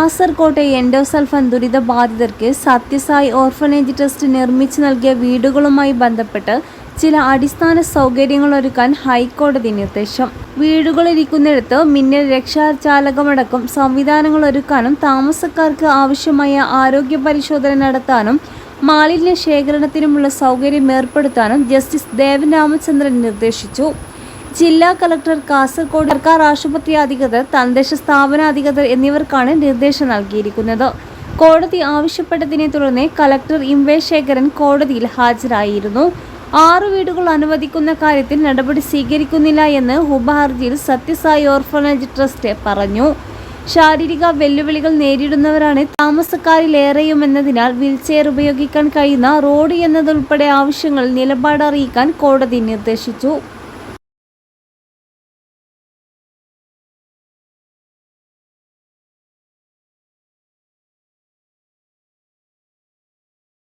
കാസർകോട്ടെ endosulfan ദുരിതബാധിതർക്ക് Sathya Sai orphanage trust നിർമ്മിച്ചു നൽകിയ വീടുകളുമായി ബന്ധപ്പെട്ട് ചില അടിസ്ഥാന സൗകര്യങ്ങളൊരുക്കാൻ ഹൈക്കോടതി നിർദ്ദേശം. വീടുകളിരിക്കുന്നിടത്ത് മിന്നൽ രക്ഷാചാലകമടക്കം സംവിധാനങ്ങൾ ഒരുക്കാനും താമസക്കാർക്ക് ആവശ്യമായ ആരോഗ്യ പരിശോധന നടത്താനും മാലിന്യ ശേഖരണത്തിനുമുള്ള സൗകര്യം ഏർപ്പെടുത്താനും ജസ്റ്റിസ് ദേവൻ രാമചന്ദ്രൻ നിർദ്ദേശിച്ചു. ജില്ലാ കളക്ടർ, കാസർകോട് സർക്കാർ ആശുപത്രി അധികൃതർ, തദ്ദേശ സ്ഥാപന അധികൃതർ എന്നിവർക്കാണ് നിർദ്ദേശം നൽകിയിരിക്കുന്നത്. കോടതി ആവശ്യപ്പെട്ടതിനെ തുടർന്ന് കളക്ടർ ശേഖരൻ കോടതിയിൽ ഹാജരായിരുന്നു. 6 വീടുകൾ അനുവദിക്കുന്ന കാര്യത്തിൽ നടപടി സ്വീകരിക്കുന്നില്ല എന്ന് ഉപഹർജിയിൽ സത്യസായി ഓർഫനേജ് ട്രസ്റ്റ് പറഞ്ഞു. ശാരീരിക വെല്ലുവിളികൾ നേരിടുന്നവരാണ് താമസക്കാരിലേറെയുമെന്നതിനാൽ വീൽചെയർ ഉപയോഗിക്കാൻ കഴിയുന്ന റോഡ് എന്നതുൾപ്പെടെ ആവശ്യങ്ങൾ നിലപാട് അറിയിക്കാൻ കോടതി നിർദ്ദേശിച്ചു.